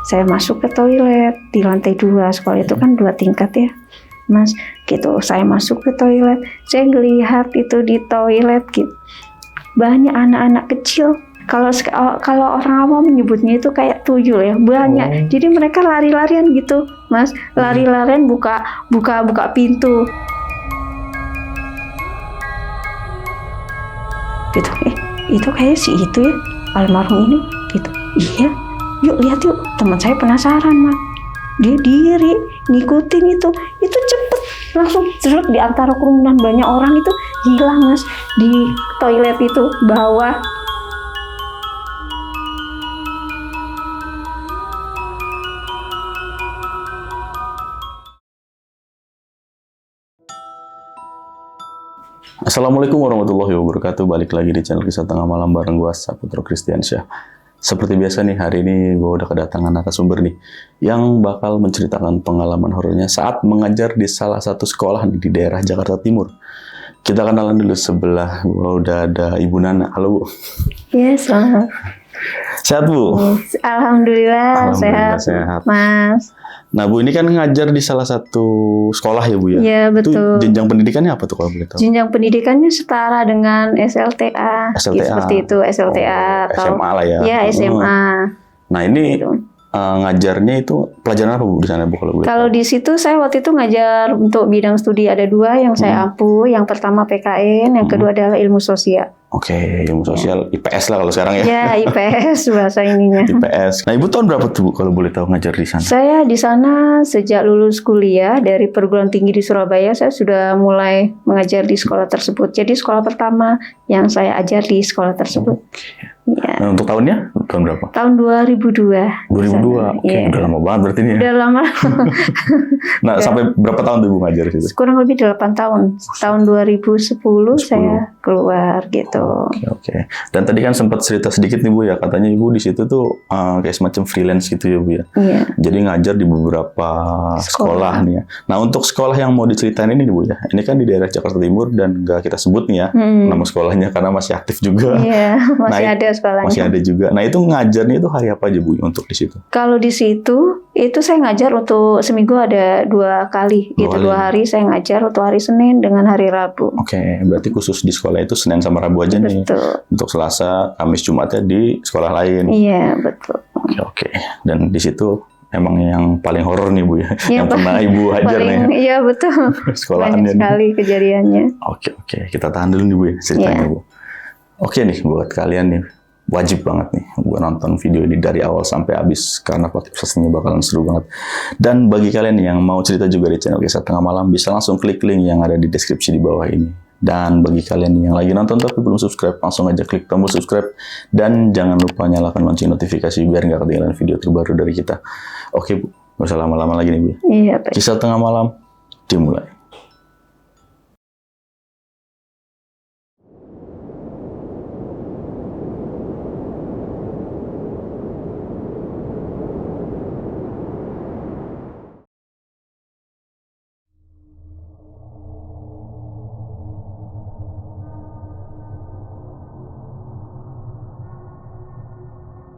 saya masuk ke toilet di lantai 2, sekolah itu kan 2 tingkat ya Mas, gitu. Saya masuk ke toilet, saya ngelihat itu di toilet gitu, banyak anak-anak kecil. Kalau orang awam menyebutnya itu kayak tuyul ya, banyak. Jadi mereka lari-larian gitu Mas, lari-larian buka pintu gitu. Itu kayak si itu ya, almarhum ini gitu. Iya, yuk lihat yuk. Teman saya penasaran Mas, dia diri ngikutin itu cepet langsung jeruk di antara kerumunan banyak orang itu hilang Mas, di toilet itu bawah. Assalamualaikum warahmatullahi wabarakatuh. Balik lagi di channel Kisah Tengah Malam bareng gua Saputra Kristiansyah. Seperti biasa nih, hari ini gua udah kedatangan narasumber nih yang bakal menceritakan pengalaman horornya saat mengajar di salah satu sekolah di daerah Jakarta Timur. Kita kenalan dulu, sebelah gua udah ada Ibu Nana. Halo Bu. Ya, selamat. Sehat Bu? Alhamdulillah sehat Mas. Nah Bu, ini kan ngajar di salah satu sekolah ya Bu ya? Iya betul. Itu jenjang pendidikannya apa tuh kalau boleh tahu? Jenjang pendidikannya setara dengan SLTA. Seperti itu, SLTA atau SMA lah ya? Ya SMA. Nah ini Gitu. ngajarnya itu pelajaran apa Bu di sana Bu kalau boleh Kalau tahu? di situ saya waktu itu ngajar untuk bidang studi ada 2 yang saya ampu. Yang pertama PKN, yang kedua adalah ilmu sosial. Oke, ilmu sosial, IPS lah kalau sekarang ya. Ya IPS bahasa ininya. IPS. Nah Ibu tahun berapa tuh Bu kalau boleh tahu ngajar di sana? Saya di sana sejak lulus kuliah dari perguruan tinggi di Surabaya, saya sudah mulai mengajar di sekolah tersebut. Jadi sekolah pertama yang saya ajar di sekolah tersebut. Ya. Nah, untuk tahunnya? Tahun berapa? Tahun 2002. 2002. Oke, Ya. udah lama banget berarti ini ya. Udah lama. Nah, sampai berapa tahun tuh Ibu ngajar di situ? Kurang lebih 8 tahun. Tahun 2010 saya keluar gitu. Oke. Dan tadi kan sempat cerita sedikit nih Bu ya, katanya Ibu di situ tuh kayak semacam freelance gitu ya Bu ya. Iya. Jadi ngajar di beberapa sekolah nih ya. Nah, untuk sekolah yang mau diceritain ini nih Bu ya, ini kan di daerah Jakarta Timur dan nggak kita sebut nih ya nama sekolahnya karena masih aktif juga. Iya, masih ada sekolahnya. Masih ada juga. Nah, itu ngajarnya itu hari apa aja Bu untuk di situ? Kalau di situ itu saya ngajar untuk seminggu ada 2 kali gitu. 2 hari saya ngajar, untuk hari Senin dengan hari Rabu. Oke, berarti khusus di sekolah itu Senin sama Rabu aja nih. Betul. Untuk Selasa, Kamis, Jumatnya di sekolah lain. Iya, betul. Oke. Dan di situ emang yang paling horor nih Bu ya, yang pernah Ibu hajar nih. Iya, betul. Sekolahannya Banyak sekali kejadiannya. Oke. Kita tahan dulu nih Bu ya, ceritanya Bu. Oke nih, buat kalian nih, wajib banget nih buat nonton video ini dari awal sampai habis karena pastinya bakalan seru banget. Dan bagi kalian yang mau cerita juga di channel Kisah Tengah Malam, bisa langsung klik link yang ada di deskripsi di bawah ini. Dan bagi kalian yang lagi nonton tapi belum subscribe, langsung aja klik tombol subscribe dan jangan lupa nyalakan lonceng notifikasi biar nggak ketinggalan video terbaru dari kita. Oke Bu, nggak usah lama-lama lagi nih Bu. Iya, baik. Kisah Tengah Malam dimulai.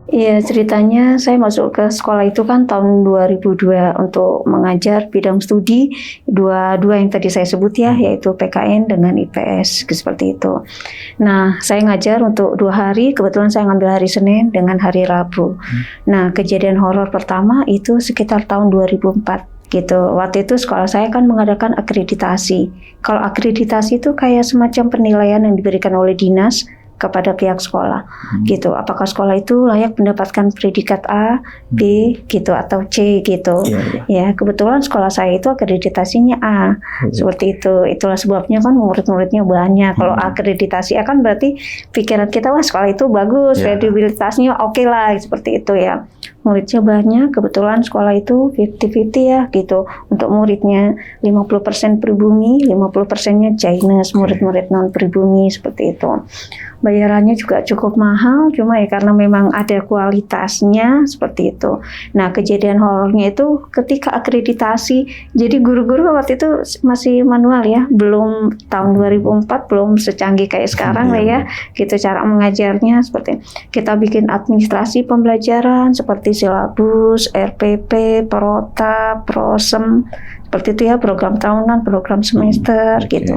Iya, ceritanya saya masuk ke sekolah itu kan tahun 2002 untuk mengajar bidang studi dua yang tadi saya sebut ya, yaitu PKN dengan IPS seperti itu. Nah, saya ngajar untuk 2 hari, kebetulan saya ngambil hari Senin dengan hari Rabu. Nah, kejadian horor pertama itu sekitar tahun 2004. Gitu. Waktu itu sekolah saya kan mengadakan akreditasi. Kalau akreditasi itu kayak semacam penilaian yang diberikan oleh dinas kepada pihak sekolah, gitu. Apakah sekolah itu layak mendapatkan predikat A, B, gitu, atau C, gitu. Ya, kebetulan sekolah saya itu akreditasinya A, seperti itu. Itulah sebabnya kan murid-muridnya banyak. Kalau akreditasi A kan berarti pikiran kita, wah sekolah itu bagus, kredibilitasnya oke lah, seperti itu ya. Muridnya banyak, kebetulan sekolah itu 50-50 ya, gitu. Untuk muridnya 50% pribumi, 50%-nya Chinese, murid-murid non-pribumi, seperti itu. Bayarannya juga cukup mahal, cuma ya karena memang ada kualitasnya seperti itu. Nah, kejadian horornya itu ketika akreditasi, jadi guru-guru waktu itu masih manual ya, belum tahun 2004, belum secanggih kayak sekarang lah ya, gitu cara mengajarnya seperti kita bikin administrasi pembelajaran seperti silabus, RPP, Perota, Prosem, seperti itu ya, program tahunan, program semester gitu.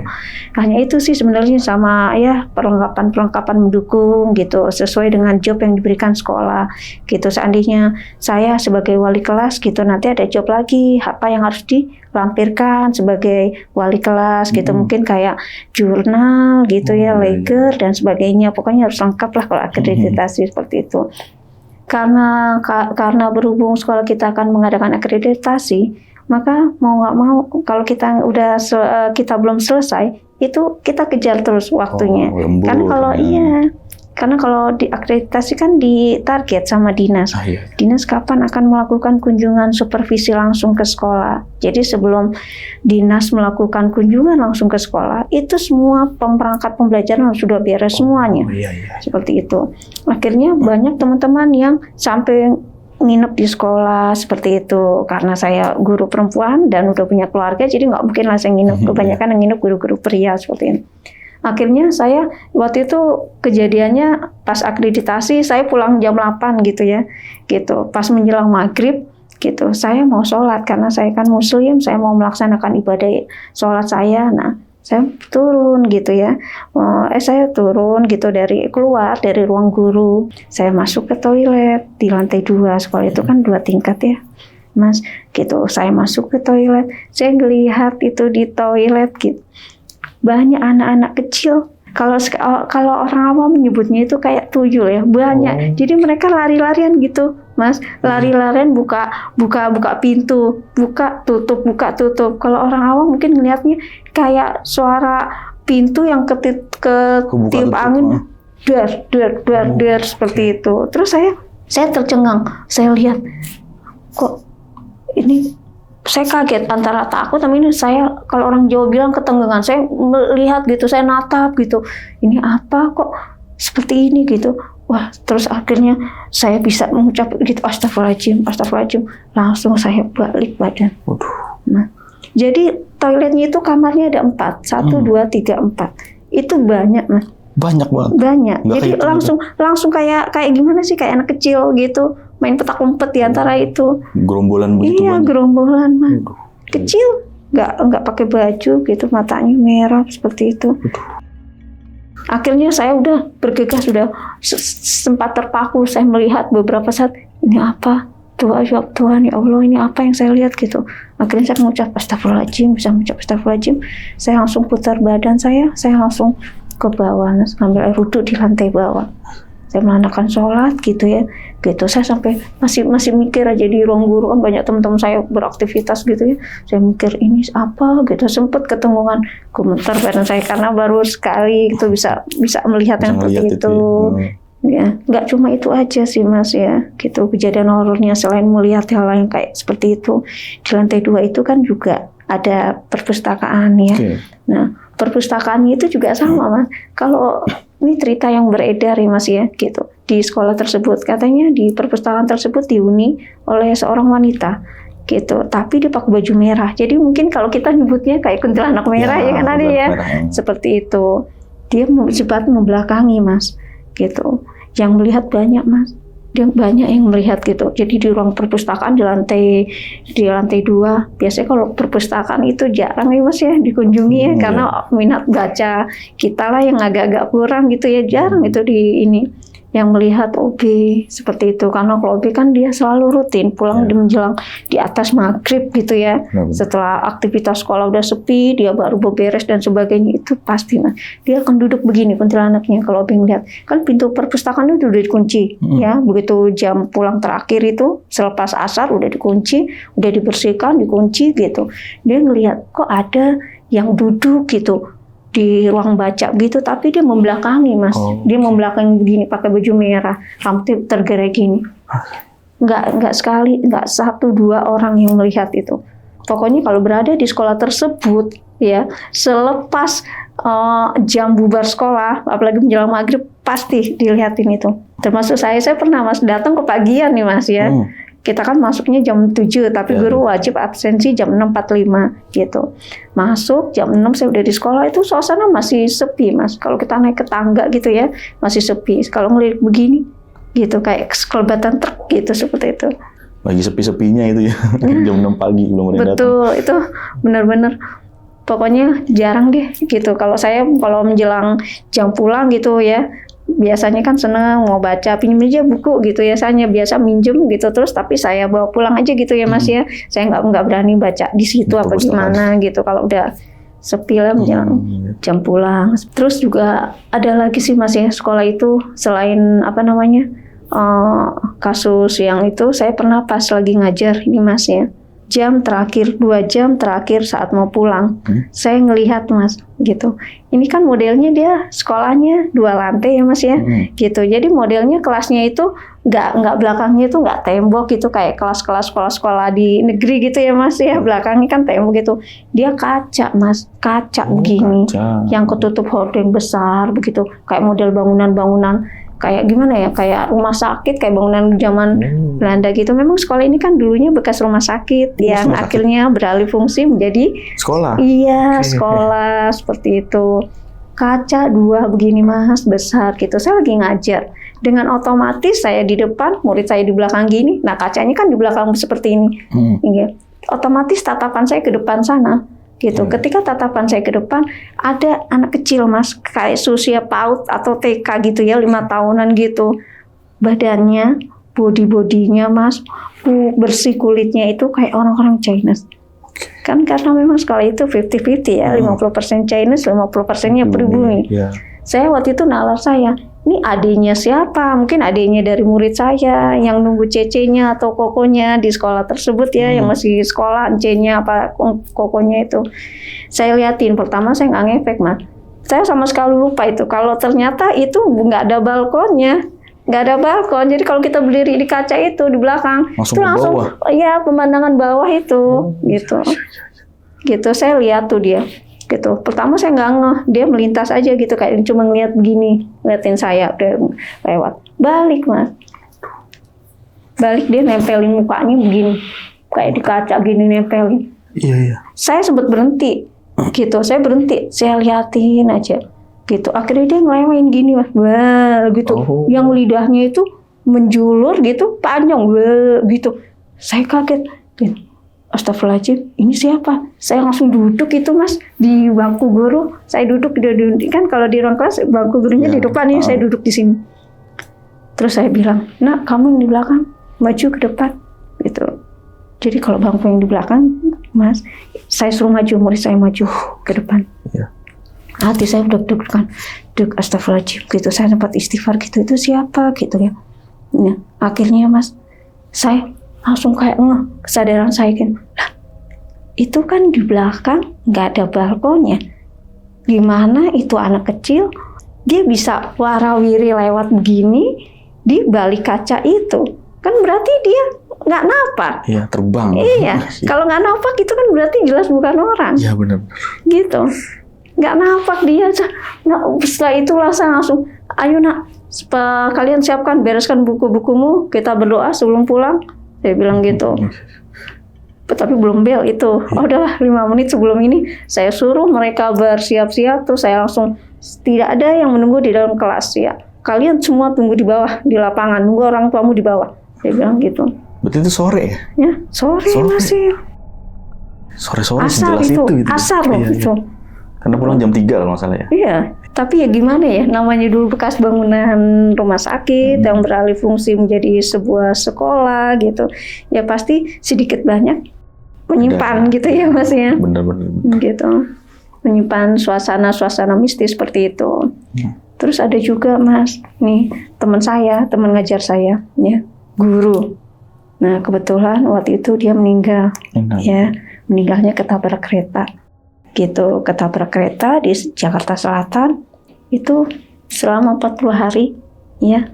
Hanya itu sih sebenarnya, sama ya perlengkapan mendukung gitu sesuai dengan job yang diberikan sekolah gitu. Seandainya saya sebagai wali kelas gitu, nanti ada job lagi apa yang harus dilampirkan sebagai wali kelas gitu, mungkin kayak jurnal gitu ya, leger dan sebagainya. Pokoknya harus lengkap lah kalau akreditasi seperti itu. Karena berhubung sekolah kita akan mengadakan akreditasi, maka mau nggak mau kalau kita kita belum selesai, itu kita kejar terus waktunya. Karena kalau diakreditasi kan ditarget sama dinas. Dinas kapan akan melakukan kunjungan supervisi langsung ke sekolah. Jadi sebelum dinas melakukan kunjungan langsung ke sekolah, itu semua perangkat pembelajaran sudah beres semuanya. Seperti itu. Akhirnya banyak teman-teman yang sampai nginep di sekolah seperti itu, karena saya guru perempuan dan udah punya keluarga, jadi nggak mungkin lah saya nginep. Kebanyakan yang nginep guru-guru pria seperti ini. Akhirnya saya waktu itu kejadiannya pas akreditasi, saya pulang jam 8 gitu ya, gitu. Pas menjelang maghrib gitu, saya mau sholat karena saya kan muslim, saya mau melaksanakan ibadah sholat saya. Nah, saya turun gitu ya, saya turun gitu keluar dari ruang guru, saya masuk ke toilet di lantai 2, sekolah itu kan 2 tingkat ya Mas, gitu. Saya masuk ke toilet, saya ngelihat itu di toilet gitu, banyak anak-anak kecil. Kalau orang awam menyebutnya itu kayak tuyul ya, banyak. Jadi mereka lari-larian gitu, Mas, lari-larian buka pintu, buka tutup. Kalau orang awam mungkin ngelihatnya kayak suara pintu yang ketiup angin, dar seperti itu. Terus saya tercengang, saya lihat kok ini. Saya kaget, antara takut tapi ini saya, kalau orang Jawa bilang ketenggengan, saya melihat gitu, saya natap gitu, ini apa kok seperti ini gitu. Wah, terus akhirnya saya bisa mengucap gitu, astagfirullahaladzim, langsung saya balik badan. Nah, jadi toiletnya itu kamarnya ada 4, 1, 2, 3, 4, itu banyak Mas. Banyak banget. Banyak. Jadi langsung kayak gimana sih, kayak anak kecil gitu, main petak umpet di antara itu. Gerombolan begitu. Iya, gerombolan Mas. Kecil, nggak pakai baju gitu, matanya merah seperti itu. Akhirnya saya udah bergegas, sudah sempat terpaku, saya melihat beberapa saat, ini apa? Tuhan ya Allah, ini apa yang saya lihat gitu. Akhirnya saya mengucap astagfirullahaladzim, saya langsung putar badan saya langsung ke bawah, ambil air wudhu di lantai bawah. Saya melaksanakan sholat gitu ya, gitu. Saya sampai masih mikir aja di ruang guru, kan banyak teman-teman saya beraktivitas gitu ya. Saya mikir ini apa gitu, sempat ketenggungan komentar badan saya karena baru sekali gitu bisa melihat yang seperti itu. Ya, nggak cuma itu aja sih Mas ya, gitu. Kejadian horornya selain melihat hal yang kayak seperti itu, di lantai 2 itu kan juga ada perpustakaan ya. Nah, perpustakaannya itu juga sama Mas. Kalau ini cerita yang beredar ya Mas ya, gitu. Di sekolah tersebut katanya di perpustakaan tersebut dihuni oleh seorang wanita gitu, tapi dia pakai baju merah. Jadi mungkin kalau kita nyebutnya kayak kuntilanak merah ya kan ada ya. Seperti itu. Dia sempat membelakangi Mas, gitu. Yang melihat banyak Mas. Dia banyak yang melihat gitu. Jadi di ruang perpustakaan di lantai 2, biasanya kalau perpustakaan itu jarang ya Mas ya dikunjungi ya, karena minat baca kita lah yang agak-agak kurang gitu ya, jarang itu di ini yang melihat OB seperti itu, karena kalau OB kan dia selalu rutin pulang menjelang di atas maghrib gitu ya. Setelah aktivitas sekolah udah sepi, dia baru beberes dan sebagainya, itu pasti Mas dia akan duduk begini kuntilanaknya. Kalau OB ngeliat kan pintu perpustakaan itu udah dikunci ya, begitu jam pulang terakhir itu selepas asar udah dikunci, udah dibersihkan, dikunci gitu. Dia ngelihat kok ada yang duduk gitu di ruang baca gitu, tapi dia membelakangi Mas. Dia membelakangi begini pakai baju merah, rambutnya tergerai gini. Nggak sekali, nggak 1-2 orang yang melihat itu. Pokoknya kalau berada di sekolah tersebut ya, selepas jam bubar sekolah, apalagi menjelang maghrib, pasti dilihatin itu. Termasuk saya pernah Mas datang ke pagian nih Mas ya. Kita kan masuknya jam 7, tapi guru wajib absensi jam 6.45 gitu. Masuk jam 6 saya udah di sekolah, itu suasana masih sepi Mas. Kalau kita naik ke tangga gitu ya, masih sepi. Kalau ngelirik begini, gitu, kayak kelebatan truk gitu, seperti itu. Lagi sepi-sepinya itu ya, jam 6 pagi belum ada yang datang. Betul, itu benar-benar pokoknya jarang deh gitu. Kalau menjelang jam pulang gitu ya, biasanya kan seneng mau baca, pinjem aja buku gitu ya, saya biasa minjem gitu, terus tapi saya bawa pulang aja gitu ya Mas ya. Saya nggak berani baca di situ apa gimana gitu kalau udah sepi lah menjelang jam pulang. Terus juga ada lagi sih Mas ya, sekolah itu selain kasus yang itu, saya pernah pas lagi ngajar ini Mas ya, 2 jam terakhir saat mau pulang, saya ngelihat Mas gitu. Ini kan modelnya dia sekolahnya 2 lantai ya Mas ya, gitu. Jadi modelnya kelasnya itu nggak belakangnya itu nggak tembok gitu kayak kelas-kelas sekolah-sekolah di negeri gitu ya Mas ya. Belakangnya kan tembok gitu. Dia kaca Mas, kaca begini, yang ketutup hordeng besar begitu, kayak model bangunan-bangunan. Kayak gimana ya, kayak rumah sakit, kayak bangunan zaman Belanda gitu. Memang sekolah ini kan dulunya bekas rumah sakit yang akhirnya beralih fungsi menjadi sekolah. Iya, sekolah seperti itu. Kaca 2 begini Mas, besar gitu. Saya lagi ngajar. Dengan otomatis saya di depan, murid saya di belakang gini. Nah, kacanya kan di belakang seperti ini. Otomatis tatapan saya ke depan sana. Gitu. Ketika tatapan saya ke depan, ada anak kecil Mas, kayak usia PAUD atau TK gitu ya, 5 tahunan gitu. Badannya, bodinya Mas, bersih kulitnya itu kayak orang-orang Chinese. Kan karena memang sekolah itu 50-50 ya, 50% Chinese, 50%-nya pribumi. Saya waktu itu nalar saya, ini adiknya siapa? Mungkin adiknya dari murid saya yang nunggu cece-nya atau kokonya di sekolah tersebut ya, yang masih sekolah, C-nya apa kokonya itu. Saya liatin, pertama saya nggak ngefek Mas. Saya sama sekali lupa itu, kalau ternyata itu nggak ada balkonnya. Nggak ada balkon, jadi kalau kita berdiri di kaca itu di belakang, itu langsung ya pemandangan bawah itu, gitu. Saya lihat tuh dia. Gitu. Pertama saya nggak ngeh, dia melintas aja gitu kayak cuma ngeliat begini, ngeliatin saya udah lewat. Balik Mas, balik dia nempelin mukanya begini, kayak di kaca gini nempelin. Iya. Saya sempat berhenti, gitu. Saya berhenti, saya liatin aja, gitu. Akhirnya dia ngelewain gini Mas, wah gitu. Yang lidahnya itu menjulur gitu, panjang, wah gitu. Saya kaget. Astagfirullahaladzim, ini siapa? Saya langsung duduk itu Mas di bangku guru. Saya duduk kan kalau di ruang kelas bangku gurunya di depan, saya duduk di sini. Terus saya bilang, "Nak, kamu yang di belakang, maju ke depan." Gitu. Jadi kalau bangku yang di belakang, Mas, saya suruh maju, murid saya maju ke depan. Hati saya udah deg-degan, astagfirullahaladzim gitu. Saya sempat istighfar gitu, itu siapa gitu ya. Nah, akhirnya Mas, saya langsung kayak kesadaran saya kan, itu kan di belakang nggak ada balkonnya, gimana itu anak kecil dia bisa warawiri lewat begini di balik kaca itu, kan berarti dia nggak napak. Iya, terbang. Iya, kalau nggak napak itu kan berarti jelas bukan orang. Iya benar. Gitu, nggak napak dia. Setelah itu saya langsung, ayo Nak, kalian siapkan, bereskan buku-bukumu, kita berdoa sebelum pulang. Saya bilang gitu. Tapi belum bel itu. Udahlah 5 menit sebelum ini saya suruh mereka bersiap-siap, terus saya langsung, tidak ada yang menunggu di dalam kelas ya. Kalian semua tunggu di bawah di lapangan, nunggu orang tuamu di bawah. Saya bilang gitu. Berarti itu sore ya? Ya, sore masih. Sore-sore sejelas itu gitu. Asar loh itu. Karena pulang jam 3 kalau nggak salah ya. Iya. Tapi ya gimana ya, namanya dulu bekas bangunan rumah sakit yang beralih fungsi menjadi sebuah sekolah gitu. Ya pasti sedikit banyak menyimpan gitu ya Mas ya. Benar-benar. Gitu. Menyimpan suasana mistis seperti itu. Terus ada juga Mas, nih teman ngajar saya ya, guru. Nah kebetulan waktu itu dia meninggal. Ya, meninggalnya ketabrak kereta. Gitu, ketabrak kereta di Jakarta Selatan itu selama 40 hari ya.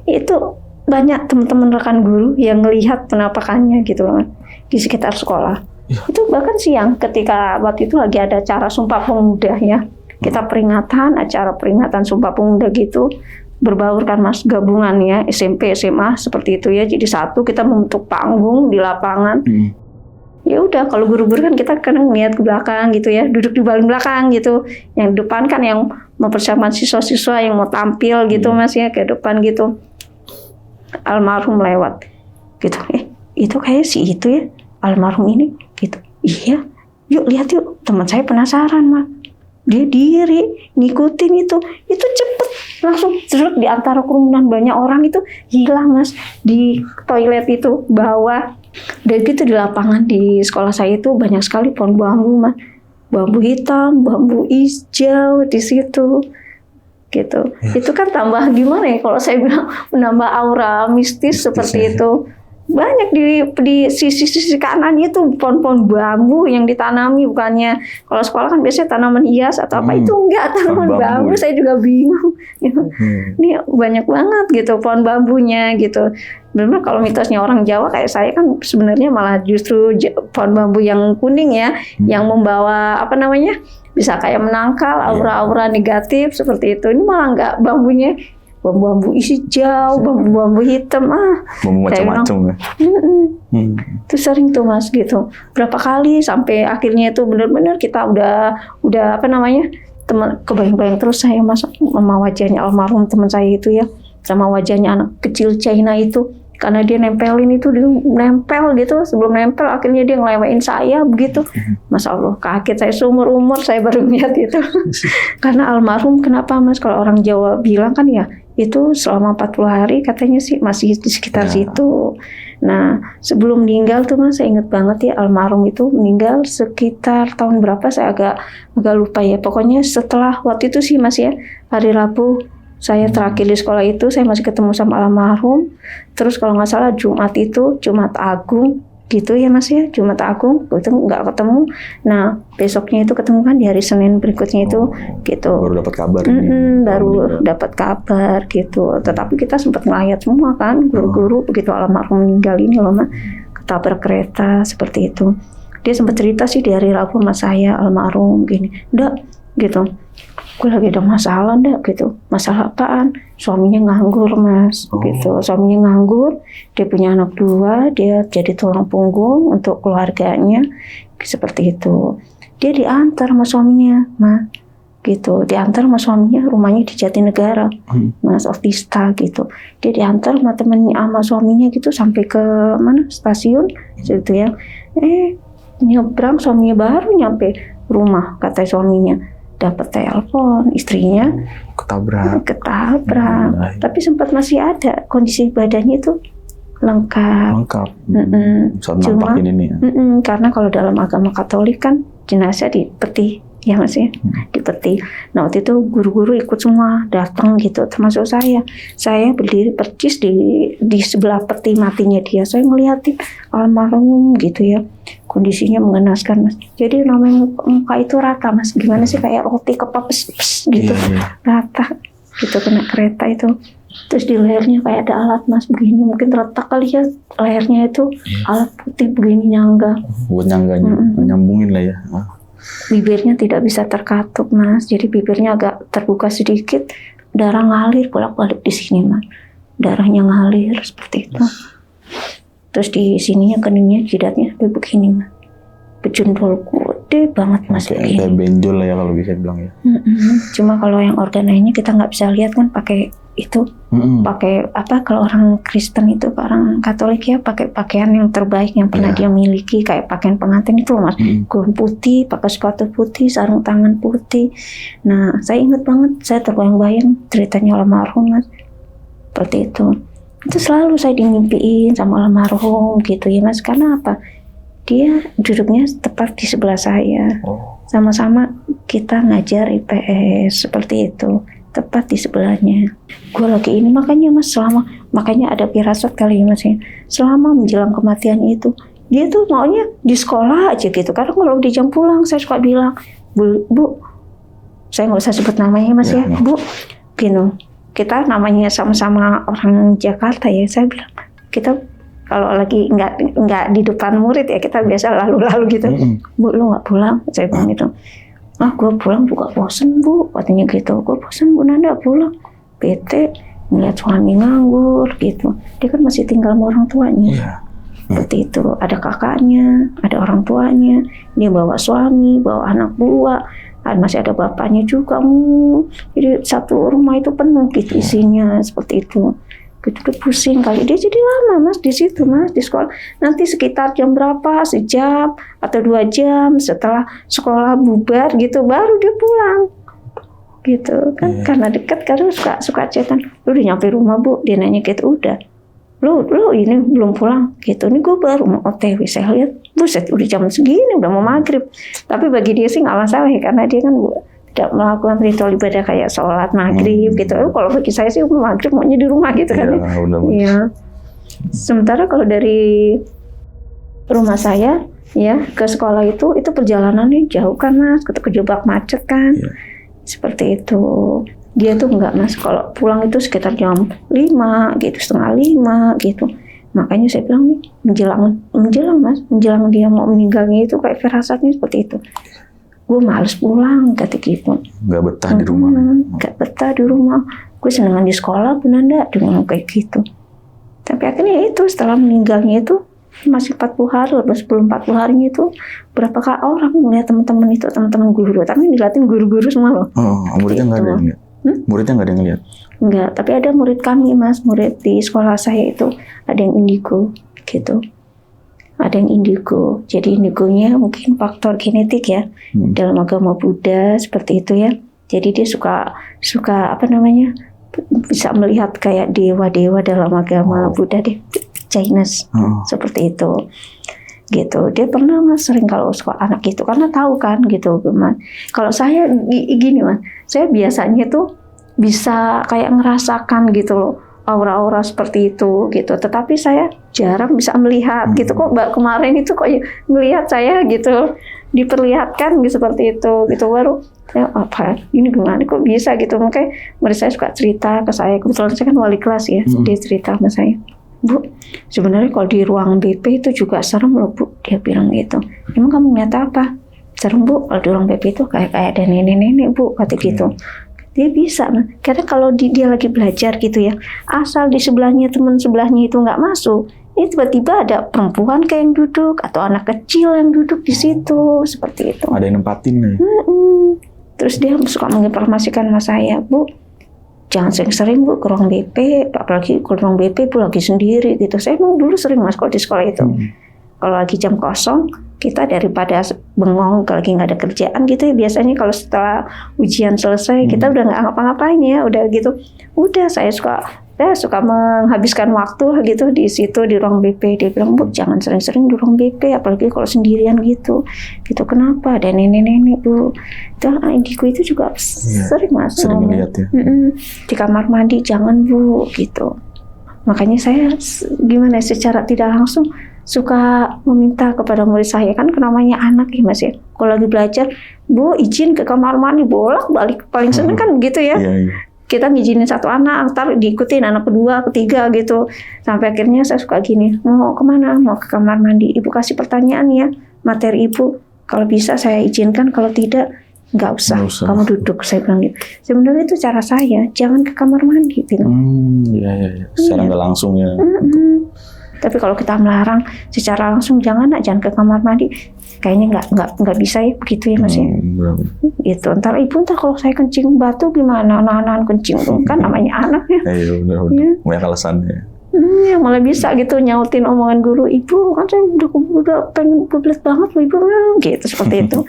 Itu banyak teman-teman rekan guru yang melihat penampakannya gitu loh di sekitar sekolah. Itu bahkan siang ketika waktu itu lagi ada acara Sumpah Pemuda ya. Kita acara peringatan Sumpah Pemuda gitu, berbaurkan Mas, gabungan ya SMP SMA seperti itu ya. Jadi satu kita membentuk panggung di lapangan. Ya udah, kalau guru-guru kan kita kadang ngeliat ke belakang gitu ya, duduk di paling belakang gitu. Yang depan kan yang mempersiapkan siswa-siswa yang mau tampil gitu Mas ya, ke depan gitu. almarhum lewat gitu, itu kayak si itu ya almarhum ini gitu. Iya, yuk lihat yuk. Teman saya penasaran Mas, dia diri ngikutin itu cepet langsung jeruk di antara kerumunan banyak orang itu hilang Mas, di toilet itu bawah. Dan gitu di lapangan di sekolah saya itu banyak sekali pohon bambu Mas, bambu hitam, bambu hijau di situ gitu. Itu kan tambah gimana ya kalau saya bilang, menambah aura mistis seperti itu. Banyak di sisi kanannya itu pohon-pohon bambu yang ditanami, bukannya kalau sekolah kan biasanya tanaman hias atau apa, itu enggak, tanaman bambu. Saya juga bingung gitu. Ini banyak banget gitu pohon bambunya gitu. Benar kalau mitosnya orang Jawa kayak saya kan sebenarnya malah justru pohon bambu yang kuning ya, yang membawa apa namanya, bisa kayak menangkal aura-aura negatif seperti itu. Ini malah enggak, bambunya bambu hijau, bambu hitam, bambu macam-macam ya. Itu sering tuh Mas gitu. Berapa kali sampai akhirnya itu benar-benar kita udah apa namanya, teman, kebayang-bayang terus saya Mas sama wajahnya almarhum teman saya itu ya, sama wajahnya anak kecil China itu. Karena dia nempelin itu, dia nempel gitu, sebelum nempel akhirnya dia ngelewain saya begitu. Masya Allah, kaget saya, seumur umur saya baru lihat itu. Karena almarhum, kenapa Mas, kalau orang Jawa bilang kan ya, itu selama 40 hari katanya sih masih di sekitar situ. Nah sebelum meninggal tuh Mas, saya ingat banget ya, almarhum itu meninggal sekitar tahun berapa saya agak lupa ya. Pokoknya setelah waktu itu sih Mas ya, hari Rabu saya terakhir di sekolah itu, saya masih ketemu sama almarhum. Terus kalau nggak salah Jumat itu, Jumat Agung gitu ya Mas ya, Jumat Agung itu nggak ketemu. Nah besoknya itu ketemu kan di hari Senin berikutnya itu gitu. Baru dapat kabar baru dapat kabar gitu. Tetapi kita sempat ngelayat semua kan, guru-guru begitu almarhum meninggal ini loh Mas, ketabrak kereta seperti itu. Dia sempat cerita sih di hari Rabu sama saya, almarhum gini, ndak gitu, gue lagi ada masalah ndak gitu. Masalah apaan? Suaminya nganggur Mas gitu. Suaminya nganggur, dia punya anak 2, dia jadi tulang punggung untuk keluarganya seperti itu. Dia diantar sama suaminya Mas gitu, diantar sama suaminya, rumahnya di Jatinegara Mas, Otista gitu. Dia diantar sama temennya, sama suaminya gitu sampai ke mana, stasiun gitu ya. Nyebrang, suaminya baru nyampe rumah, kata suaminya dapat telepon istrinya ketabrak. Tapi sempat masih ada, kondisi badannya itu lengkap. Saat nampakin ini ya. Karena kalau dalam agama Katolik kan jenazah dipeti ya Mas ya, dipeti. Nah waktu itu guru-guru ikut semua datang gitu, termasuk saya. Saya berdiri percis di sebelah peti matinya dia. Saya ngeliatin almarhum gitu ya, kondisinya mengenaskan Mas. Jadi namanya muka itu rata Mas, gimana sih, kayak roti kepepes gitu, rata gitu, kena kereta itu. Terus di lehernya kayak ada alat Mas begini, mungkin terletak kali ya lehernya itu, alat putih begini nyangga. Buat nyangganya, nyambungin lah ya. Bibirnya tidak bisa terkatup Mas, jadi bibirnya agak terbuka sedikit, darah ngalir bolak-balik di sini Mas, darahnya ngalir seperti itu. Terus di sininya, keningnya, jidatnya kayak begini Mas, bejundul gede banget Mas, kayak benjol lah ya kalau bisa bilang ya. Cuma kalau yang organ lainnya kita nggak bisa lihat kan, pakai itu, pakai apa, kalau orang Kristen itu, orang Katolik ya pakai pakaian yang terbaik yang pernah dia miliki, kayak pakaian pengantin itu loh Mas, gaun putih, pakai sepatu putih, sarung tangan putih. Nah saya ingat banget, saya terbayang-bayang ceritanya almarhum Mas, seperti itu. Itu selalu saya dimimpiin sama almarhum gitu ya Mas, karena apa? Dia duduknya tepat di sebelah saya, sama-sama kita ngajar IPS seperti itu, tepat di sebelahnya. Gue lagi ini, makanya Mas, makanya ada firasat kali ya Mas ya, selama menjelang kematian itu dia tuh maunya di sekolah aja gitu. Karena kalau di jam pulang saya suka bilang, Bu, saya nggak usah sebut namanya Mas ya, Bu, gitu. Kita namanya sama-sama orang Jakarta ya, saya bilang kita kalau lagi nggak di depan murid ya, kita biasa lalu-lalu gitu. Bu, lu nggak pulang? Saya bilang gitu. Gue pulang juga bosen Bu, katanya gitu. Gue bosen Bu Nanda pulang, bete ngeliat suami nganggur gitu. Dia kan masih tinggal sama orang tuanya. Seperti itu, ada kakaknya, ada orang tuanya. Dia bawa suami, bawa anak 2, masih ada bapaknya juga. Jadi satu rumah itu penuh gitu isinya, seperti itu. gitu dia pusing kali, dia jadi lama mas di situ mas di sekolah. Nanti sekitar jam berapa, sejam atau 2 jam setelah sekolah bubar gitu baru dia pulang gitu kan. Karena dekat karena suka chatan, lu udah nyampe rumah bu, dia nanya gitu. Udah lu ini belum pulang gitu, ini gue baru mau OTW. Saya lihat buset udah jam segini udah mau maghrib, tapi bagi dia sih nggak masalah ya karena dia kan tidak melakukan ritual ibadah kayak sholat maghrib gitu. Kalau bagi saya sih maghrib maunya di rumah gitu kan. Iya. Sementara kalau dari rumah saya ya ke sekolah itu perjalanannya jauh kan mas, kejebak macet kan. Seperti itu. Dia tuh enggak mas, kalau pulang itu sekitar jam 5 gitu, setengah 5 gitu. Makanya saya bilang nih menjelang mas, menjelang dia mau meninggalnya itu kayak firasatnya seperti itu. Gue males pulang, kata gitu. Nggak betah di rumah. Nggak betah di rumah. Gue senengan di sekolah, Bunda, dia ngomong kayak gitu. Tapi akhirnya itu setelah meninggalnya itu masih 40 hari, sebelum 40 harinya itu berapa kali orang melihat teman-teman itu, teman-teman guru. Tapi yang dilihatin guru-guru semua loh. Oh, muridnya nggak ada yang lihat? Muridnya nggak ada yang lihat? Nggak, tapi ada murid kami mas, murid di sekolah saya itu ada yang indigo gitu. Ada yang indigo, jadi indigonya mungkin faktor genetik ya dalam agama Buddha seperti itu ya. Jadi dia suka apa namanya, bisa melihat kayak dewa-dewa dalam agama Buddha deh, Chinese seperti itu. Gitu, dia pernah mas sering kalau sekolah anak gitu karena tahu kan gitu mas. Kalau saya gini mas, saya biasanya tuh bisa kayak ngerasakan gitu loh. Aura-aura seperti itu gitu, tetapi saya jarang bisa melihat gitu. Kok kemarin itu kok melihat saya gitu diperlihatkan gitu seperti itu gitu, baru ya apa ini gimana kok bisa gitu. Makanya mereka suka cerita ke saya, kebetulan saya kan wali kelas ya. Dia cerita sama saya, Bu sebenarnya kalau di ruang BP itu juga serem loh Bu, dia bilang gitu. Emang kamu ngeliat apa? Serem Bu, kalau di ruang BP itu kayak ada nenek-nenek Bu, kata gitu. Dia bisa, karena kalau dia lagi belajar gitu ya, asal di sebelahnya teman sebelahnya itu nggak masuk, ini tiba-tiba ada perempuan kayak yang duduk atau anak kecil yang duduk di situ seperti itu. Ada yang nempatin nih. Terus dia suka menginformasikan sama saya, Bu, jangan sering-sering Bu ke ruang BP, apalagi ke ruang BP Bu lagi sendiri gitu. Saya emang dulu sering mas kalau di sekolah itu. Kalau lagi jam kosong, kita daripada bengong kalau lagi nggak ada kerjaan gitu ya, biasanya kalau setelah ujian selesai kita udah nggak ngapa-ngapain ya, udah gitu, udah saya suka menghabiskan waktu gitu di situ di ruang BP. Dia bilang, Bu jangan sering-sering di ruang BP, apalagi kalau sendirian gitu. Kenapa? Ada nenek-nenek Bu. Itu indigo itu juga sering mas. Sering ngeliat ya. Di kamar mandi jangan Bu gitu. Makanya saya gimana secara tidak langsung suka meminta kepada murid saya, kan namanya anak ya mas ya, kalau lagi belajar, Bu izin ke kamar mandi, bolak-balik, paling seneng kan gitu ya. Kita ngizinin satu anak, ntar diikutin anak kedua, ketiga gitu, sampai akhirnya saya suka gini, mau kemana? Mau ke kamar mandi, Ibu kasih pertanyaan ya, materi Ibu, kalau bisa saya izinkan, kalau tidak nggak usah, kamu duduk, saya bilang gitu. Sebenarnya itu cara saya, jangan ke kamar mandi bilang. Secara nggak langsung ya. Tapi kalau kita melarang secara langsung, jangan ke kamar mandi, kayaknya nggak bisa ya begitu ya mas ya. Gitu. Ntar ibu kalau saya kencing batu gimana? Nahan kencing tuh kan namanya anak ya. Udah banyak alasannya. Ya malah bisa gitu nyautin omongan guru, Ibu kan saya udah pengen publik banget loh Ibu, gitu seperti itu.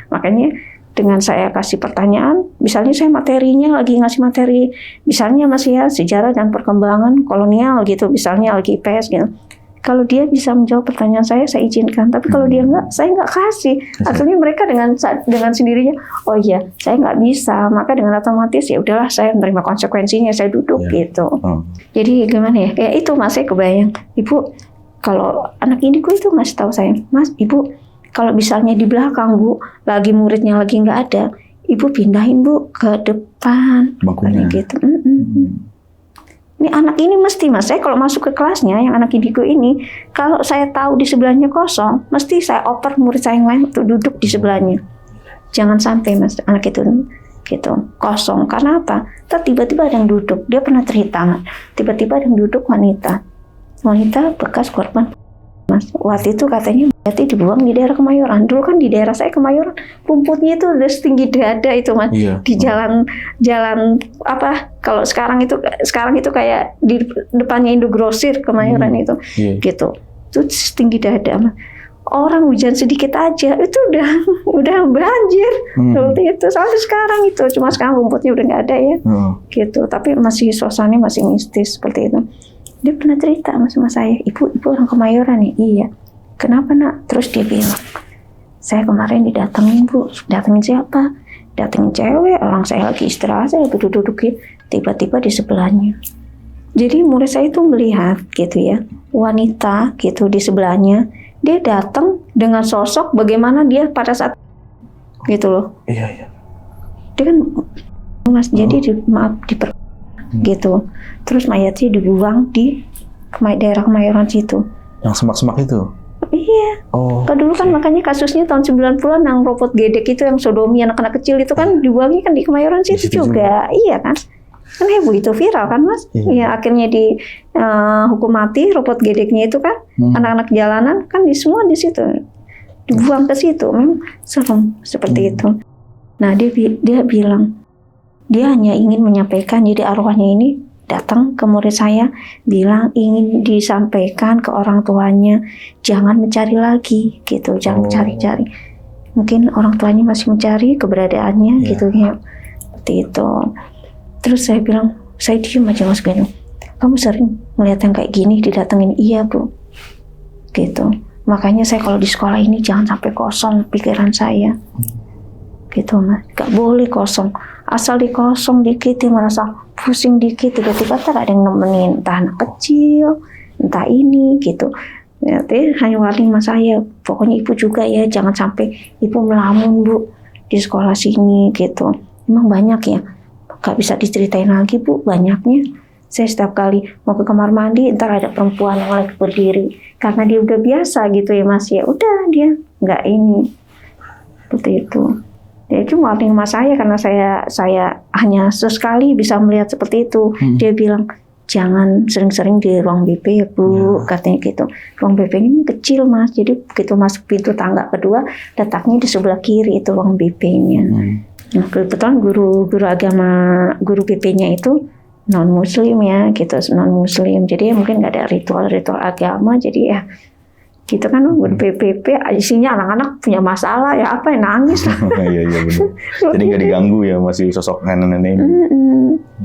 Makanya dengan saya kasih pertanyaan, misalnya saya materinya lagi ngasih materi, misalnya mas ya sejarah dan perkembangan kolonial gitu, misalnya lagi IPS gitu. Kalau dia bisa menjawab pertanyaan saya izinkan. Tapi kalau dia nggak, saya nggak kasih. Akhirnya mereka dengan sendirinya, oh iya saya nggak bisa, maka dengan otomatis ya udahlah saya menerima konsekuensinya, saya duduk gitu. Jadi gimana ya? Kayak itu mas, saya kebayang. Ibu kalau anak indigo itu ngasih tahu saya, Mas, Ibu kalau misalnya di belakang Bu, lagi muridnya lagi nggak ada, Ibu pindahin Bu ke depan. Bangkunya. Gitu. Ini anak ini mesti mas, saya kalau masuk ke kelasnya yang anak indigo ini, kalau saya tahu di sebelahnya kosong, mesti saya oper murid saya yang lain untuk duduk di sebelahnya. Jangan sampai mas anak itu gitu kosong. Karena apa? Tiba-tiba ada yang duduk. Dia pernah cerita, tiba-tiba ada yang duduk wanita bekas korban Mas, waktu itu katanya berarti dibuang di daerah Kemayoran. Dulu kan di daerah saya Kemayoran, rumputnya itu udah setinggi dada itu Mas. Iya. Di jalan apa? Kalau sekarang itu kayak di depannya Indogrosir Kemayoran itu, Iya. gitu. Itu setinggi dada Mas. Orang hujan sedikit aja itu udah banjir seperti itu. Sampai sekarang itu, cuma sekarang rumputnya udah nggak ada ya, gitu. Tapi masih suasananya masih mistis seperti itu. Dia pernah cerita sama saya, ibu orang Kemayoran nih. Iya. Kenapa nak? Terus dia bilang, saya kemarin didatengin Bu. Datengin siapa? Datengin cewek. Orang saya lagi istirahat, saya duduk-dudukin. Tiba-tiba di sebelahnya. Jadi murid saya itu melihat gitu ya, wanita gitu di sebelahnya. Dia datang dengan sosok bagaimana dia pada saat gitu loh. Iya. Dia kan Mas, jadi gitu. Terus mayatnya dibuang di daerah Kemayoran situ. Yang semak-semak itu? Iya. Oh. Kalau dulu kan makanya kasusnya tahun 90-an yang robot gedek itu yang sodomi anak-anak kecil itu kan dibuangnya kan di Kemayoran situ juga. Iya kan? Kan heboh itu viral kan Mas? Iya, akhirnya di hukum mati robot gedeknya itu kan anak-anak jalanan kan semua di situ. Dibuang ke situ. Memang serem seperti itu. Nah, dia bilang dia hanya ingin menyampaikan, jadi arwahnya ini datang ke murid saya bilang ingin disampaikan ke orang tuanya jangan mencari lagi gitu, jangan cari-cari. Mungkin orang tuanya masih mencari keberadaannya gitu ya. Seperti itu. Terus saya bilang, saya diem aja Mas Ganu. Kamu sering melihat yang kayak gini didatengin? Iya Bu. Gitu. Makanya saya kalau di sekolah ini jangan sampai kosong pikiran saya. Gitu Mas. Gak boleh kosong. Asal dikosong dikit, dia merasa pusing dikit, tiba-tiba tak ada yang nemenin. Entah anak kecil, entah ini gitu. Jadi hanya warning Mas saya. Pokoknya Ibu juga ya, jangan sampai Ibu melamun Bu di sekolah sini gitu. Memang banyak ya. Gak bisa diceritain lagi Bu, banyaknya. Saya setiap kali mau ke kamar mandi, ntar ada perempuan yang lagi berdiri. Karena dia udah biasa gitu ya Mas, ya udah dia nggak ini. Seperti itu. Ya itu warning Mas saya, karena saya hanya sesekali bisa melihat seperti itu. Dia bilang, jangan sering-sering di ruang BP ya Bu, katanya gitu. Ruang BP ini kecil Mas, jadi begitu masuk pintu tangga kedua, letaknya di sebelah kiri itu ruang BP-nya. Nah, kebetulan guru agama, guru BP-nya itu non-muslim ya, gitu, non-muslim. Jadi mungkin nggak ada ritual-ritual agama, jadi ya gitu kan, guru BP isinya anak-anak punya masalah ya apa yang nangis lah. Iya benar. Jadi nggak diganggu ya masih sosok nenek-nenek ini.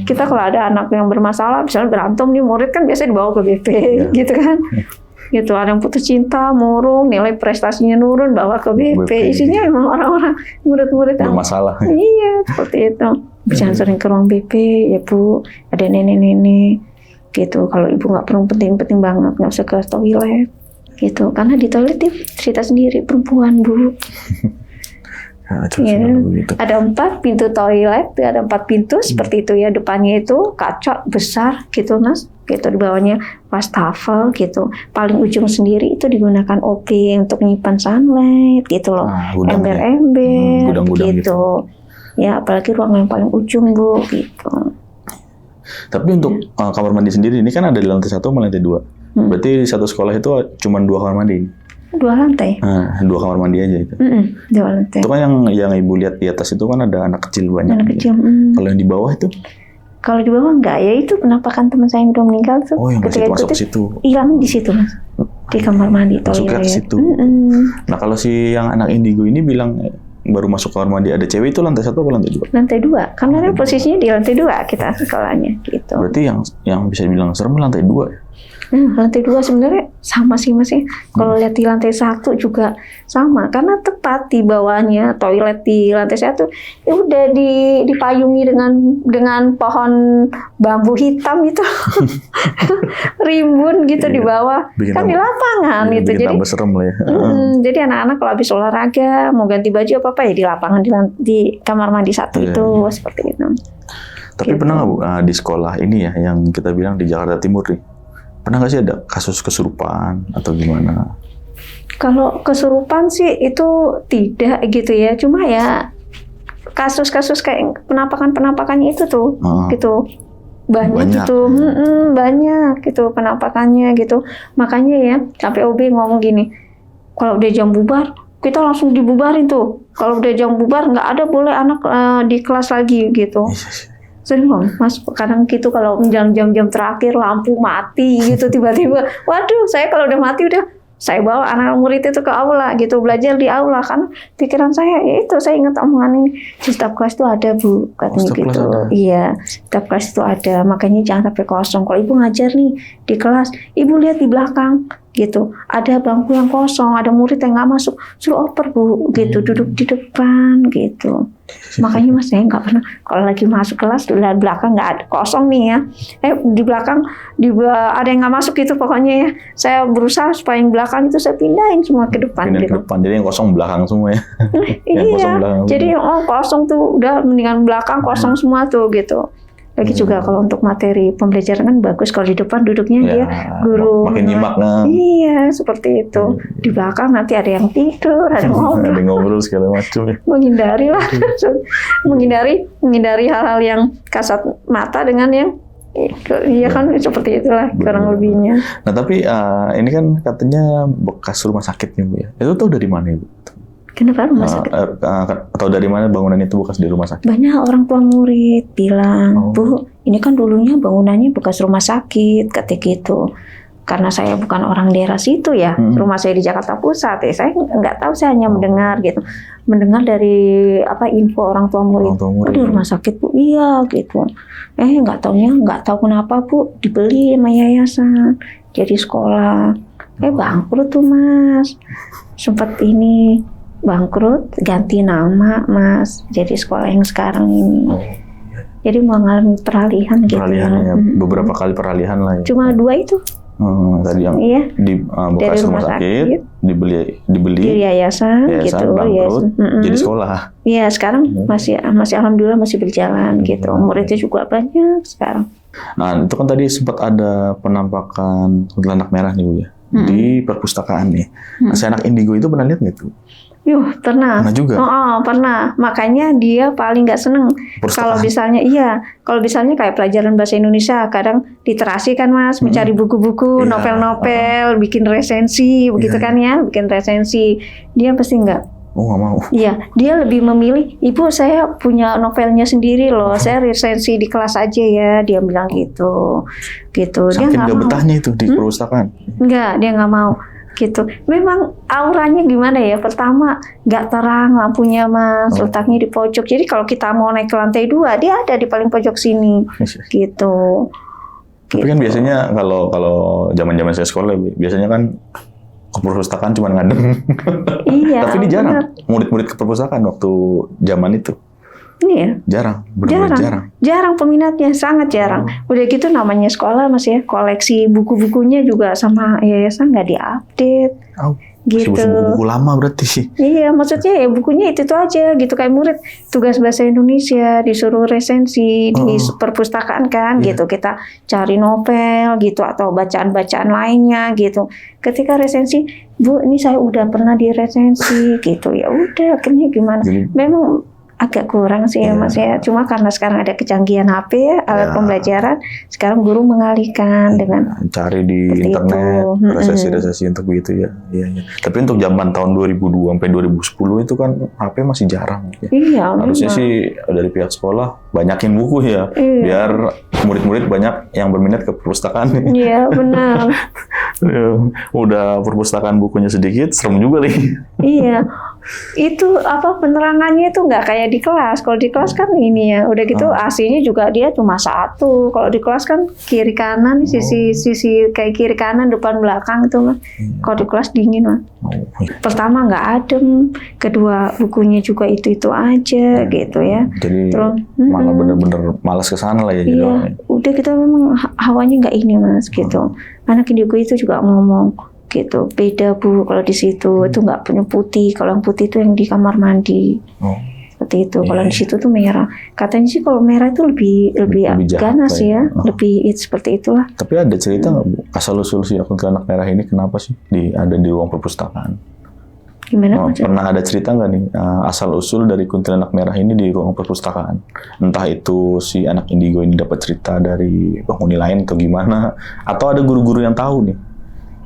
Kita kalau ada anak yang bermasalah, misalnya berantem nih murid kan biasanya dibawa ke BP, gitu kan. Gitu, ada yang putus cinta, murung, nilai prestasinya nurun, bawa ke BP. Isinya emang orang-orang murid-murid yang bermasalah. Iya, seperti itu. Jangan sering ke ruang BP ya Bu, ada nenek-nenek gitu. Kalau Ibu nggak perlu penting-penting banget, nggak usah ke toilet gitu. Karena di toilet dia cerita sendiri, perempuan Bu. Ada 4 pintu toilet, ada 4 pintu seperti itu ya. Depannya itu kaca besar gitu Mas, gitu, di bawahnya wastafel gitu. Paling ujung sendiri itu digunakan OP untuk menyimpan sunlight gitu loh, ember-ember gitu. Ya apalagi ruang yang paling ujung Bu gitu. Tapi untuk kamar mandi sendiri ini kan ada di lantai 1 sama lantai 2. Berarti di satu sekolah itu cuma 2 kamar mandi? 2 lantai. 2 kamar mandi aja itu. 2 lantai. Itu kan yang Ibu lihat di atas itu kan ada anak kecil banyak. Anak kecil. Kalau yang di bawah itu? Kalau di bawah enggak, ya itu penampakan teman saya yang udah meninggal tuh. Oh, yang masuk ke situ. Hilang di situ Mas. Di kamar mandi toilet. Masuknya ke situ. Nah kalau si yang anak indigo ini bilang baru masuk kamar mandi ada cewek, itu lantai 1 atau lantai 2? Lantai 2. Karena posisinya di lantai 2 kita sekolahnya gitu. Berarti yang bisa dibilang serem lantai 2 ya? Lantai 2 sebenarnya sama sih Mas ya. Kalau lihat di lantai 1 juga sama, karena tepat di bawahnya toilet di lantai 1 ya udah dipayungi dengan pohon bambu hitam itu. Rimbun gitu di bawah. Kan di lapangan itu. Jadi serem lah ya. Jadi anak-anak kalau habis olahraga mau ganti baju apa ya di lapangan di kamar mandi 1 itu seperti itu. Tapi gitu. Pernah nggak Bu di sekolah ini ya yang kita bilang di Jakarta Timur nih? Pernah nggak sih ada kasus kesurupan atau gimana? Kalau kesurupan sih itu tidak gitu ya. Cuma ya kasus-kasus kayak penampakan-penampakannya itu tuh gitu. Banyak. gitu, banyak gitu penampakannya gitu. Makanya ya sampai OB ngomong gini, kalau udah jam bubar kita langsung dibubarin tuh. Kalau udah jam bubar nggak ada boleh anak di kelas lagi gitu. Sering mas, kadang gitu kalau menjelang jam-jam terakhir lampu mati gitu tiba-tiba, waduh saya kalau udah mati udah saya bawa anak murid itu ke aula gitu, belajar di aula. Karena pikiran saya ya itu, saya ingat omongan ini, di setiap kelas itu ada Bu katanya setiap gitu. kelas ada. Iya, setiap kelas itu ada, makanya jangan sampai kosong. Kalau ibu ngajar nih di kelas, ibu lihat di belakang gitu, ada bangku yang kosong, ada murid yang nggak masuk, suruh oper Bu gitu, duduk di depan gitu. Makanya mas saya nggak pernah kalau lagi masuk kelas lihat belakang nggak ada kosong nih ya, di belakang ada yang nggak masuk gitu pokoknya ya, saya berusaha supaya yang belakang itu saya pindahin semua ke depan Pindah gitu. ke depan, jadi yang kosong belakang semua ya. Yang kosong Iya, belakang jadi kosong tuh udah mendingan belakang kosong semua tuh gitu. Lagi juga kalau untuk materi pembelajaran kan bagus kalau di depan duduknya dia guru. Makin nyimak kan. Iya, seperti itu. Di belakang nanti ada yang tidur, ada yang ngobrol. Ada ngobrol segala macam ya. Menghindari lah, menghindari hal-hal yang kasat mata dengan yang iya kan seperti itulah kurang lebihnya. Nah tapi ini kan katanya bekas rumah sakit nih Bu ya. Itu tahu dari mana Ibu? Kenapa rumah sakit? Atau dari mana bangunan itu bekas di rumah sakit? Banyak orang tua murid bilang, Bu, ini kan dulunya bangunannya bekas rumah sakit, ketika itu. Karena saya bukan orang daerah situ ya, rumah saya di Jakarta Pusat ya, saya nggak tahu, saya hanya mendengar gitu. Mendengar dari info orang tua murid. Di rumah sakit Bu, iya gitu. Nggak tahu kenapa Bu, dibeli sama yayasan, jadi sekolah. Bangkrut tuh Mas, sempat ini bangkrut, ganti nama Mas, jadi sekolah yang sekarang ini. Jadi mengalami peralihan gitu. Peralihan ya, beberapa kali peralihan lah ya. Cuma 2 itu. Tadi yang di bekas rumah sakit dibeli di yayasan gitu, bangkrut, jadi sekolah. Iya, sekarang masih alhamdulillah masih berjalan gitu. Muridnya juga banyak sekarang. Nah, itu kan tadi sempat ada penampakan kuntilanak merah nih Bu ya, di perpustakaan nih. Nah, si anak indigo itu pernah lihat nggak tuh? Pernah. Pernah juga? Pernah. Makanya dia paling nggak seneng. Kalau misalnya kayak pelajaran bahasa Indonesia, kadang literasi kan Mas, mencari buku-buku, novel-novel, bikin resensi, begitu kan ya, bikin resensi. Dia pasti nggak. Oh, nggak mau. Iya, dia lebih memilih, Ibu saya punya novelnya sendiri loh, saya resensi di kelas aja ya, dia bilang gitu. Saking Dia nggak betahnya itu di perpustakaan. Enggak, dia nggak mau. Gitu. Memang auranya gimana ya? Pertama, nggak terang lampunya Mas, letaknya di pojok. Jadi kalau kita mau naik ke lantai 2, dia ada di paling pojok sini. Gitu. Tapi kan biasanya kalau zaman-zaman saya sekolah, biasanya kan ke perpustakaan cuma ngadem. Iya. Tapi ini jarang. Murid-murid ke perpustakaan waktu zaman itu. Iya. Jarang, benar-benar jarang. Jarang peminatnya, sangat jarang. Udah gitu namanya sekolah Mas ya, koleksi buku-bukunya juga sama yayasan nggak diupdate. Gitu. Buku lama berarti. Iya, maksudnya ya bukunya itu aja gitu, kayak murid tugas bahasa Indonesia disuruh resensi di perpustakaan kan gitu, kita cari novel gitu atau bacaan-bacaan lainnya gitu. Ketika resensi, Bu, ini saya udah pernah diresensi gitu, ya udah akhirnya gimana? Memang agak kurang sih ya Mas ya. Cuma karena sekarang ada kecanggihan HP ya, alat pembelajaran, sekarang guru mengalihkan dengan cari di internet, resesi-resesi untuk begitu ya. Iya. Tapi untuk zaman tahun 2002 sampai 2010 itu kan HP masih jarang. Ya. Iya. Harusnya sih dari pihak sekolah banyakin buku ya, biar murid-murid banyak yang berminat ke perpustakaan. Iya benar. Udah perpustakaan bukunya sedikit, serem juga nih. Iya. Itu penerangannya itu nggak kayak di kelas. Kalau di kelas kan ini ya, udah gitu AC-nya juga dia cuma 1. Kalau di kelas kan kiri kanan, sisi kayak kiri kanan, depan belakang itu Mas. Kalau di kelas dingin Mas. Pertama nggak adem, kedua bukunya juga itu aja gitu ya. Jadi malah bener-bener malas kesana lah ya. Iya, udah kita memang hawanya nggak ini Mas gitu. Anak indigo itu juga ngomong gitu, beda Bu kalau di situ itu nggak punya putih, kalau yang putih itu yang di kamar mandi. Seperti itu. Kalau di situ tuh merah. Katanya sih kalau merah itu lebih ganas ya, lebih seperti itulah. Tapi ada cerita nggak Bu, asal usul si kuntilanak merah ini kenapa sih ada di ruang perpustakaan? Gimana maksudnya? Pernah ada cerita nggak nih asal usul dari kuntilanak merah ini di ruang perpustakaan? Entah itu si anak indigo ini dapat cerita dari penghuni lain atau gimana? Atau ada guru-guru yang tahu nih?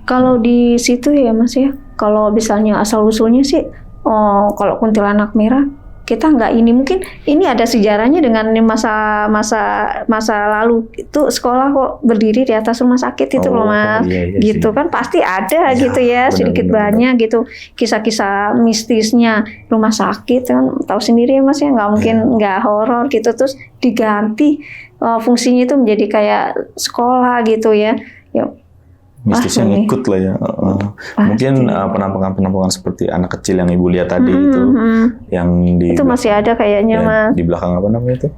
Kalau di situ ya Mas ya, kalau misalnya asal usulnya sih, kalau kuntilanak merah kita nggak ini, mungkin ini ada sejarahnya dengan masa lalu itu sekolah kok berdiri di atas rumah sakit itu loh Mas, iya gitu sih. kan pasti ada gitu ya, sedikit banyak gitu kisah-kisah mistisnya rumah sakit kan, tahu sendiri ya Mas ya, nggak mungkin nggak horor gitu, terus diganti fungsinya itu menjadi kayak sekolah gitu ya. Mistisnya ngikut lah ya. Mungkin penampungan seperti anak kecil yang ibu lihat tadi yang di itu masih ada kayaknya Mas. Di belakang apa namanya itu?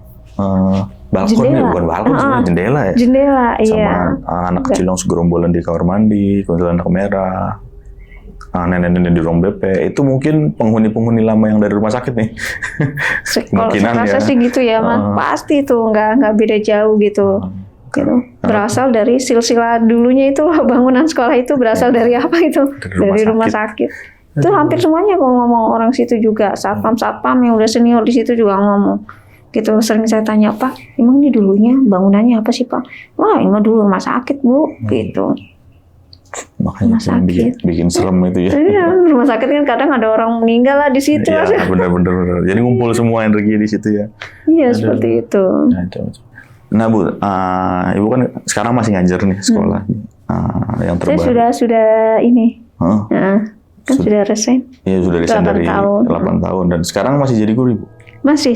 Balkon ya, bukan balkon sebenarnya jendela ya. Jendela, iya. Sama anak kecil yang segerombolan di kamar mandi, kuntilanak merah. Nenek-nenek di ruang BP itu mungkin penghuni-penghuni lama yang dari rumah sakit nih. Kalau saya sih gitu ya Mas, pasti itu nggak beda jauh gitu. Gitu. Berasal dari silsilah dulunya itu loh, bangunan sekolah itu berasal dari apa itu? Dari rumah sakit. Itu hampir semuanya kalau ngomong orang situ juga, satpam yang udah senior di situ juga ngomong. Gitu, sering saya tanya, Pak, emang ini dulunya bangunannya apa sih Pak? Wah, ini mah dulu rumah sakit Bu, gitu. Makanya bikin serem itu ya. Iya, rumah sakit kan kadang ada orang meninggal lah di situ. Iya, benar. Jadi ngumpul semua energi di situ ya. Iya, seperti itu. Nah Bu, Ibu kan sekarang masih ngajar nih sekolah yang terbaru. Saya sudah ini, kan sudah resign. Iya sudah resign dari 8 tahun dan sekarang masih jadi guru Ibu?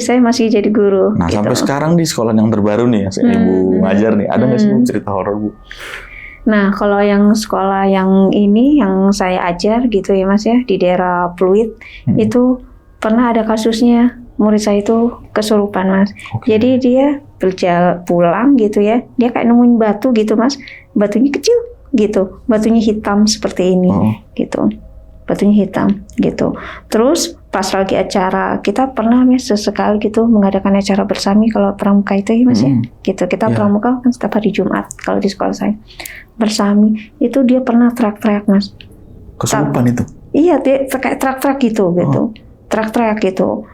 Saya masih jadi guru. Nah gitu. sampai sekarang di sekolah yang terbaru nih, Ibu ngajar nih, ada nggak sih Bu cerita horor Bu? Nah kalau yang sekolah yang ini yang saya ajar gitu ya Mas ya, di daerah Pluit itu pernah ada kasusnya. Murid saya itu kesurupan Mas. Jadi dia pulang gitu ya. Dia kayak nemuin batu gitu Mas. Batunya kecil gitu. Batunya hitam seperti ini gitu. Batunya hitam gitu. Terus pas lagi acara, kita pernah Mas sesekali gitu mengadakan acara bersami kalau pramuka itu ya Mas ya. Gitu. Kita pramuka kan setiap hari Jumat kalau di sekolah saya. Bersami. Itu dia pernah teriak-teriak Mas. Kesurupan itu? Iya, dia kayak teriak-teriak gitu. Teriak-teriak gitu.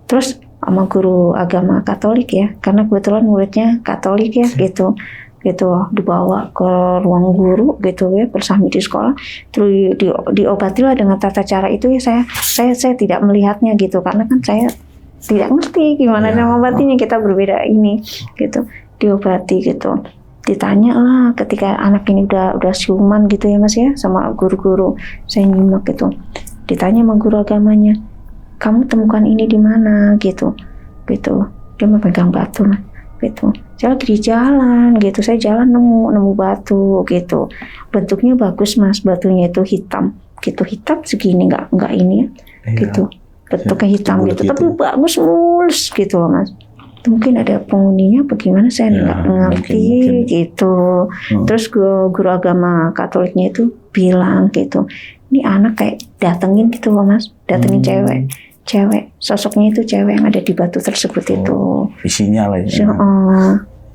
Terus sama guru agama Katolik ya, karena kebetulan muridnya Katolik ya, gitu dibawa ke ruang guru gitu ya, bersami di sekolah, terus diobatilah dengan tata cara itu ya. Saya tidak melihatnya gitu, karena kan saya tidak ngerti gimana cara mengobatinya, kita berbeda ini gitu, diobati gitu. Ditanya lah ketika anak ini udah siuman gitu ya Mas ya, sama guru-guru, saya nyimak gitu, ditanya sama guru agamanya, kamu temukan ini di mana gitu. Dia memegang batu Mas, gitu. Saya lagi di jalan gitu, saya jalan nemu batu gitu. Bentuknya bagus Mas, batunya itu hitam segini, nggak ini ya, gitu. Bentuknya hitam gitu, tapi bagus mulus gitu loh Mas. Mungkin ada penghuninya bagaimana saya nggak ngerti gitu. Terus guru agama Katoliknya itu bilang gitu, ini anak kayak datengin gitu loh Mas, datengin cewek, sosoknya itu cewek yang ada di batu tersebut itu. Isinya lah ya.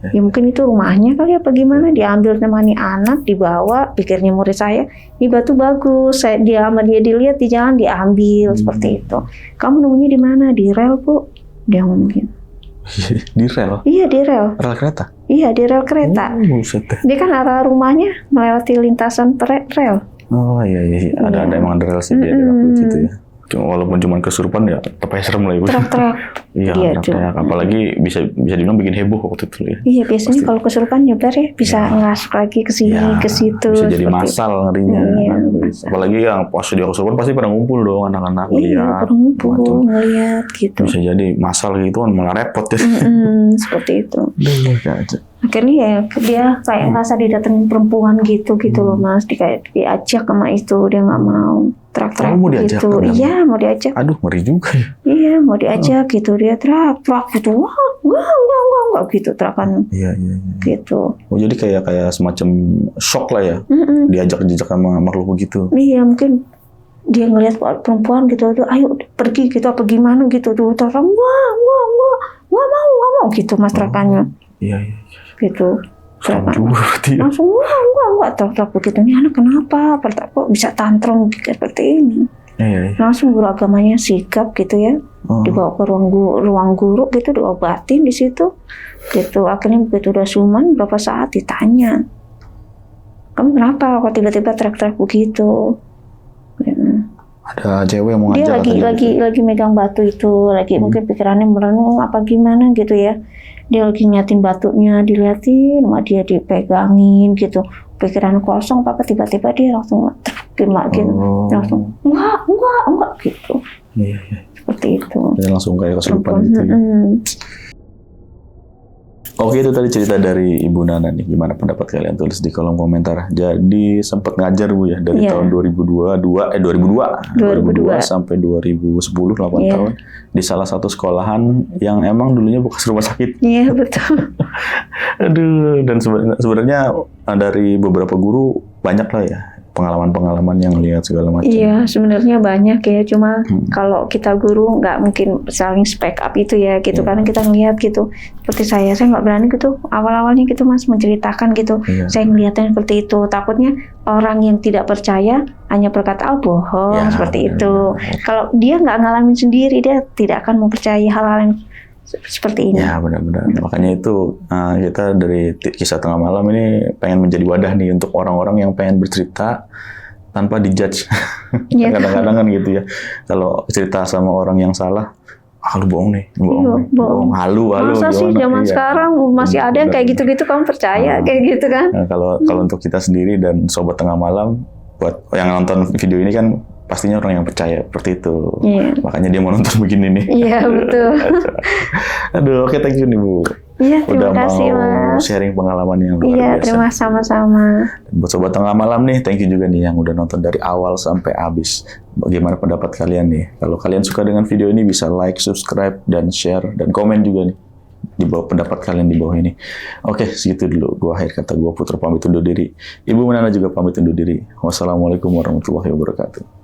Ya mungkin itu rumahnya kali apa gimana, diambil temani anak, dibawa, pikirnya murid saya, ini batu bagus, dia dilihat di jalan diambil seperti itu. Kamu nemunya di mana? Di rel Bu, dia ngomongin. Di rel? Iya di rel. Rel kereta? Iya di rel kereta. Dia kan arah rumahnya melewati lintasan rel. Oh iya. Ada emang ada rel sih di daerah situ ya. Walaupun cuma kesurupan ya tetap serem lah Ibu. Teriak-teriak. Iya, teriak. Apalagi bisa dibilang bikin heboh waktu itu ya. Iya, biasanya kalau kesurupan nyebar ya, bisa ngasuk lagi ke sini, ke situ. Bisa jadi massal ngerinya. Iya, apalagi yang pas dia kesurupan pasti pada ngumpul dong anak-anak lihat. Iya, pada ngumpul, ngeliat gitu. Bisa jadi massal gitu kan, malah repot ya. Seperti itu. Akhirnya ya dia kayak ngerasa didatengin perempuan gitu loh Mas, diajak sama itu, dia nggak mau. Teriak-teriak gitu. Iya, mau diajak. Aduh, ngeri juga ya. Iya, mau diajak gitu, dia teriak gitu. Wah, enggak gitu terakan. Iya. Gitu. Oh, jadi kayak semacam shock lah ya. Diajak sama makhluk begitu. Iya, mungkin dia ngelihat perempuan gitu, ayo pergi gitu apa gimana gitu tuh. Terus nggak mau gitu Mas terakannya. Iya. Gitu. Langsung enggak teriak begitu, ini anak kenapa kok bisa tantrum seperti ini Iya. Langsung guru agamanya sigap gitu ya. Dibawa ke ruang guru gitu, diobatin di situ. Gitu. Akhirnya begitu udah suman berapa saat ditanya, kamu kenapa kok tiba-tiba teriak-teriak begitu? Ada cewek yang mau Dia ngajak lagi megang batu itu, lagi mungkin pikirannya merenung apa gimana gitu ya. Dia lagi ngeliatin batunya, diliatin, sama dia dipegangin gitu. Pikiran kosong, papa tiba-tiba dia langsung gitu, langsung enggak gitu. Iya. Seperti itu. Dia langsung kayak kesurupan gitu ya. Oke, itu tadi cerita dari Ibu Nana nih. Gimana pendapat kalian? Tulis di kolom komentar. Jadi sempat ngajar Bu ya dari tahun 2002 sampai 2010, 8 tahun di salah satu sekolahan yang emang dulunya bekas rumah sakit. Iya, betul. Aduh, dan sebenarnya dari beberapa guru banyak lah ya pengalaman-pengalaman yang lihat segala macam. Iya, sebenarnya banyak ya. Cuma kalau kita guru nggak mungkin saling speak up itu ya gitu. Karena kita ngelihat gitu. Seperti saya nggak berani gitu. Awal-awalnya gitu Mas menceritakan gitu. Saya ngelihatnya seperti itu. Takutnya orang yang tidak percaya hanya berkata bohong seperti itu. Kalau dia nggak ngalamin sendiri, dia tidak akan mempercayai hal-hal yang seperti ini. Ya, benar-benar. Makanya itu kita dari kisah tengah malam ini pengen menjadi wadah nih untuk orang-orang yang pengen bercerita tanpa dijudge. Kadang-kadang kan gitu ya. Kalau cerita sama orang yang salah, lu bohong nih, bohong. Halu. Masa sih zaman sekarang masih ada yang kayak gitu-gitu, kamu percaya kayak gitu kan? Nah, kalau untuk kita sendiri dan sobat tengah malam, buat yang nonton video ini kan pastinya orang yang percaya seperti itu. Makanya dia mau nonton begini nih. Iya, betul. Aduh, oke, thank you nih Bu. Iya, terima kasih Mas. Sharing pengalaman yang luar biasa. Iya, terima sama-sama. Buat sobat tengah malam nih, thank you juga nih yang udah nonton dari awal sampai habis. Bagaimana pendapat kalian nih? Kalau kalian suka dengan video ini bisa like, subscribe, dan share, dan komen juga nih di bawah pendapat kalian di bawah ini. Oke, segitu dulu. Akhir kata gua Putra pamit undur diri. Ibu Nana juga pamit undur diri. Wassalamualaikum warahmatullahi wabarakatuh.